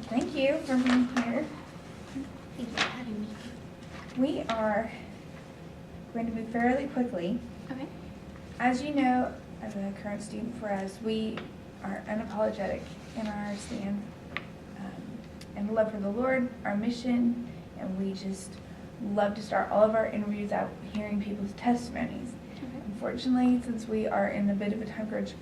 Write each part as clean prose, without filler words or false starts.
Thank you for being here. Thank you for having me. We are going to move fairly quickly. Okay. As you know, as a current student for us, we are unapologetic in our stand and love for the Lord, our mission, and we just love to start all of our interviews out hearing people's testimonies. Okay. Unfortunately, since we are in a bit of a time crunch,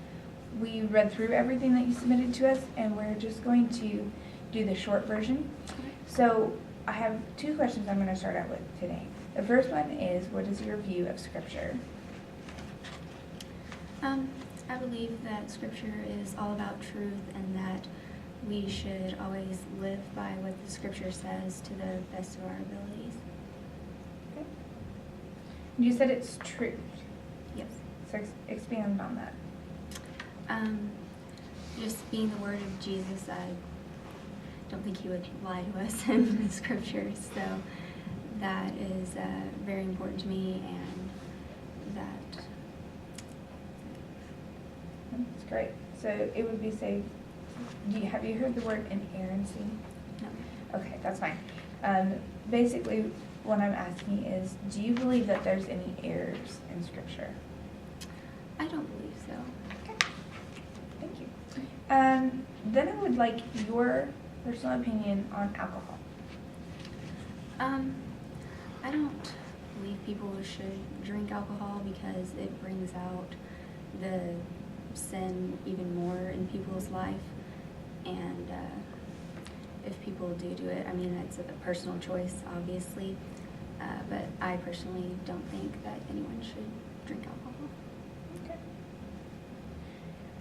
we read through everything that you submitted to us, and we're just going to do the short version. Okay. So I have two questions I'm going to start out with today. The first one is, what is your view of Scripture? I believe that Scripture is all about truth and that we should always live by what the Scripture says to the best of our abilities. Okay. You said it's truth. Yes. So expand on that. Just being the word of Jesus, I don't think he would lie to us in the Scriptures, so that is very important to me, and that... That's great. So it would be safe. Have you heard the word inerrancy? No. Okay, that's fine. Basically, what I'm asking is, do you believe that there's any errors in Scripture? I don't believe so. Okay. Thank you. Then I would like your personal opinion on alcohol. I don't believe people should drink alcohol because it brings out the sin even more in people's life, and if people do it, I mean, it's a personal choice, obviously, but I personally don't think that anyone should drink alcohol. Okay.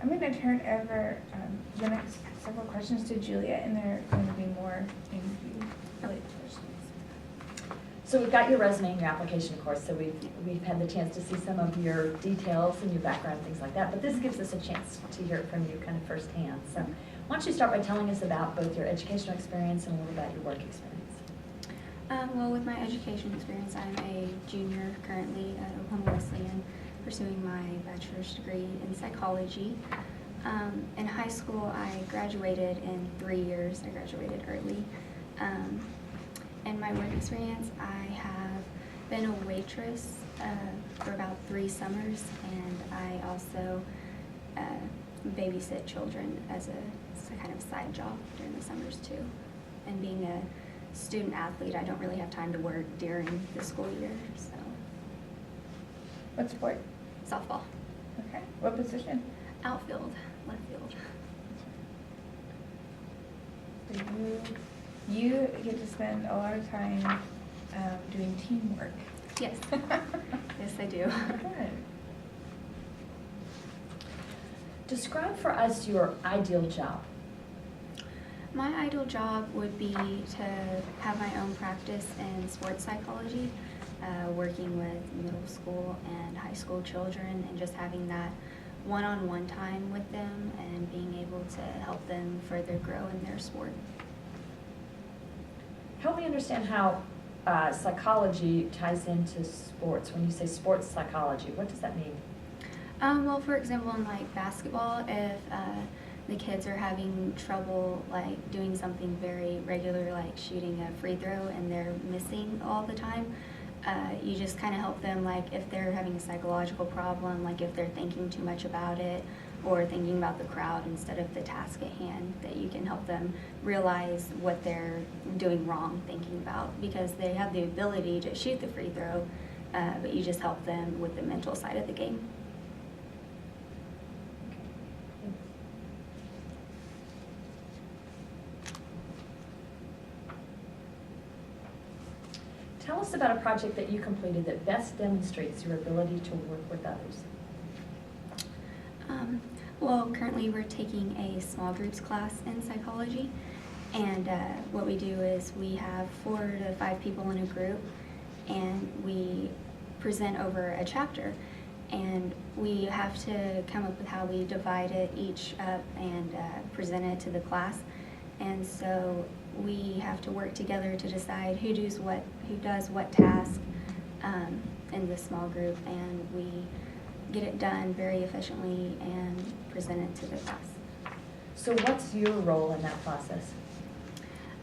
I'm going to turn over the next several questions to Julia, and they're going to be more interview-related questions. So we've got your resume and your application course, so we've had the chance to see some of your details and your background and things like that, but this gives us a chance to hear it from you kind of firsthand. So why don't you start by telling us about both your educational experience and a little about your work experience. Well, with my education experience, I'm a junior currently at Oklahoma Wesleyan, pursuing my bachelor's degree in psychology. In high school, I graduated in 3 years. I graduated early. In my work experience, I have been a waitress for about 3 summers, and I also babysit children as a kind of side job during the summers too. And being a student athlete, I don't really have time to work during the school year, so. What sport? Softball. Okay. What position? Outfield, left field. So you get to spend a lot of time doing teamwork. Yes. Yes, I do. Good. Describe for us your ideal job. My ideal job would be to have my own practice in sports psychology, working with middle school and high school children, and just having that one-on-one time with them and being able to help them further grow in their sport. Help me understand how psychology ties into sports. When you say sports psychology, what does that mean? Well, for example, in like basketball, if the kids are having trouble like doing something very regular, like shooting a free throw, and they're missing all the time, you just kind of help them, like if they're having a psychological problem, like if they're thinking too much about it or thinking about the crowd instead of the task at hand, that you can help them realize what they're doing wrong thinking about, because they have the ability to shoot the free throw, but you just help them with the mental side of the game. Tell us about a project that you completed that best demonstrates your ability to work with others. Well, currently we're taking a small groups class in psychology, and what we do is we have 4 to 5 people in a group, and we present over a chapter, and we have to come up with how we divide it each up and present it to the class. And so we have to work together to decide who does what task in this small group, and we get it done very efficiently and present it to the class. So what's your role in that process?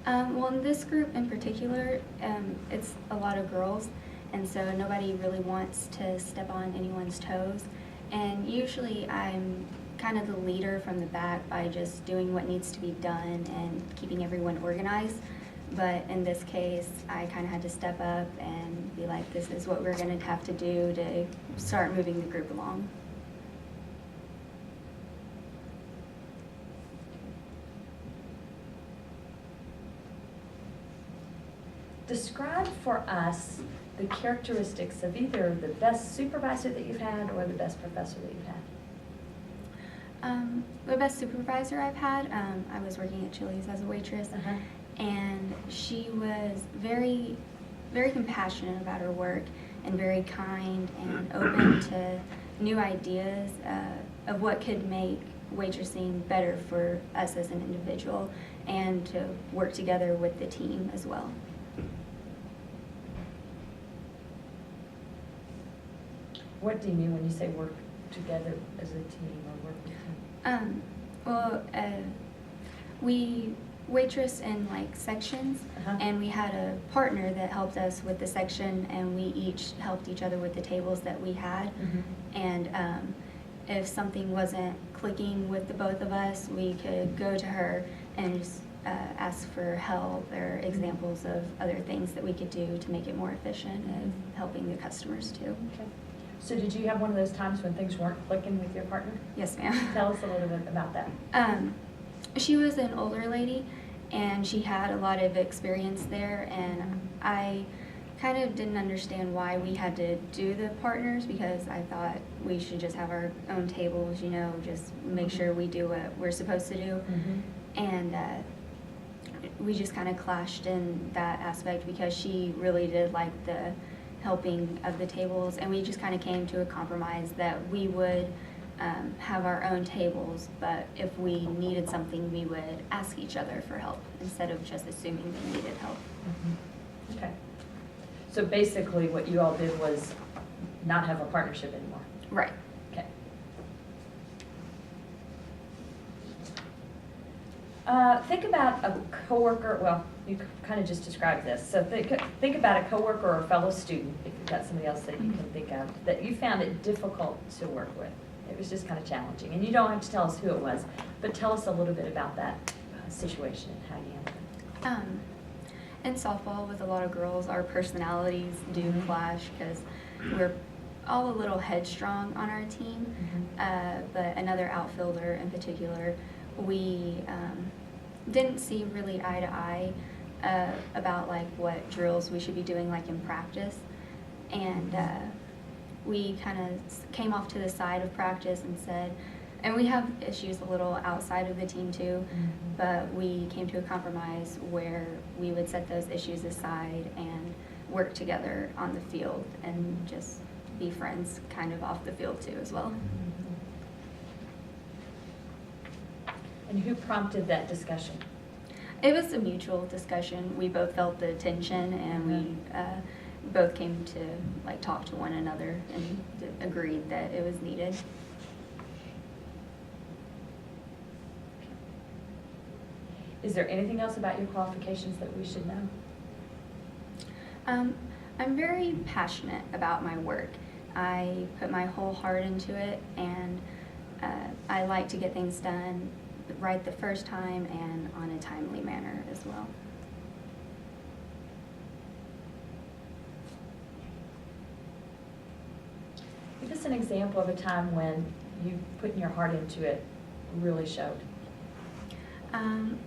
Well, in this group in particular, it's a lot of girls, and so nobody really wants to step on anyone's toes. And usually I'm kind of the leader from the back by just doing what needs to be done and keeping everyone organized. But in this case, I kind of had to step up and be like, this is what we're going to have to do to start moving the group along. Describe for us the characteristics of either the best supervisor that you've had or the best professor that you've had. The best supervisor I've had, I was working at Chili's as a waitress, and she was very, very compassionate about her work and very kind and open to new ideas of what could make waitressing better for us as an individual and to work together with the team as well. What do you mean when you say work together as a team or work with a team? We waitress in like sections, and we had a partner that helped us with the section, and we each helped each other with the tables that we had. And if something wasn't clicking with the both of us, we could go to her and just ask for help or examples of other things that we could do to make it more efficient and helping the customers too. Okay. So did you have one of those times when things weren't clicking with your partner? Yes, ma'am. Tell us a little bit about that. She was an older lady, and she had a lot of experience there, and I kind of didn't understand why we had to do the partners, because I thought we should just have our own tables, you know, just make sure we do what we're supposed to do. And we just kind of clashed in that aspect because she really did like the helping of the tables, and we just kind of came to a compromise that we would have our own tables, but if we needed something, we would ask each other for help instead of just assuming we needed help. Okay. So basically what you all did was not have a partnership anymore. Right. Okay. Think about a coworker. Well, you kind of just described this. So think about a coworker or a fellow student, if you've got somebody else that you can think of, that you found it difficult to work with. It was just kind of challenging. And you don't have to tell us who it was, but tell us a little bit about that situation and how you handled it. In softball with a lot of girls, our personalities do clash because we're all a little headstrong on our team, but another outfielder in particular, we didn't see really eye to eye about like what drills we should be doing like in practice, and we kind of came off to the side of practice and said, and we have issues a little outside of the team too, but we came to a compromise where we would set those issues aside and work together on the field and just be friends kind of off the field too as well. And who prompted that discussion? It was a mutual discussion. We both felt the tension, and we both came to like talk to one another and agreed that it was needed. Is there anything else about your qualifications that we should know? I'm very passionate about my work. I put my whole heart into it, and I like to get things done right the first time and on a timely manner as well. Give us an example of a time when you putting your heart into it really showed.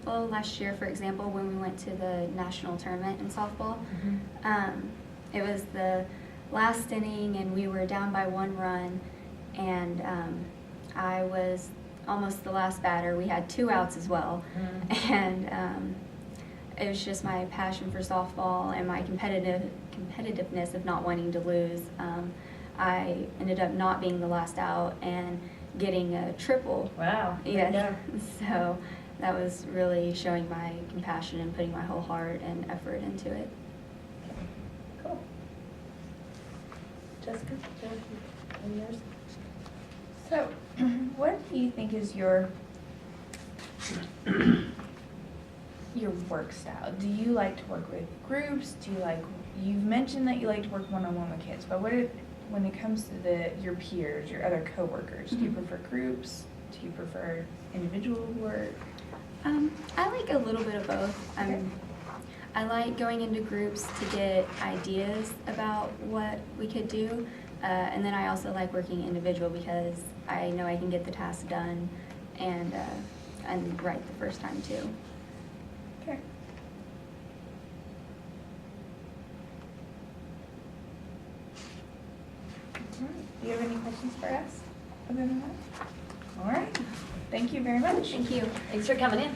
Well, last year, for example, when we went to the national tournament in softball, it was the last inning, and we were down by 1 run, and I was almost the last batter. We had 2 outs as well, and it was just my passion for softball and my competitiveness of not wanting to lose. I ended up not being the last out and getting a triple. Wow. Yeah. So that was really showing my compassion and putting my whole heart and effort into it. Cool. Jessica, any yours? So, what do you think is your your work style? Do you like to work with groups? You've mentioned that you like to work one-on-one with kids, but when it comes to your peers, your other coworkers, do you prefer groups? Do you prefer individual work? I like a little bit of both. Okay. I like going into groups to get ideas about what we could do, and then I also like working individual because I know I can get the task done and right the first time too. Okay. All right. Do you have any questions for us other than that? All right. Thank you very much. Thank you. Thanks for coming in.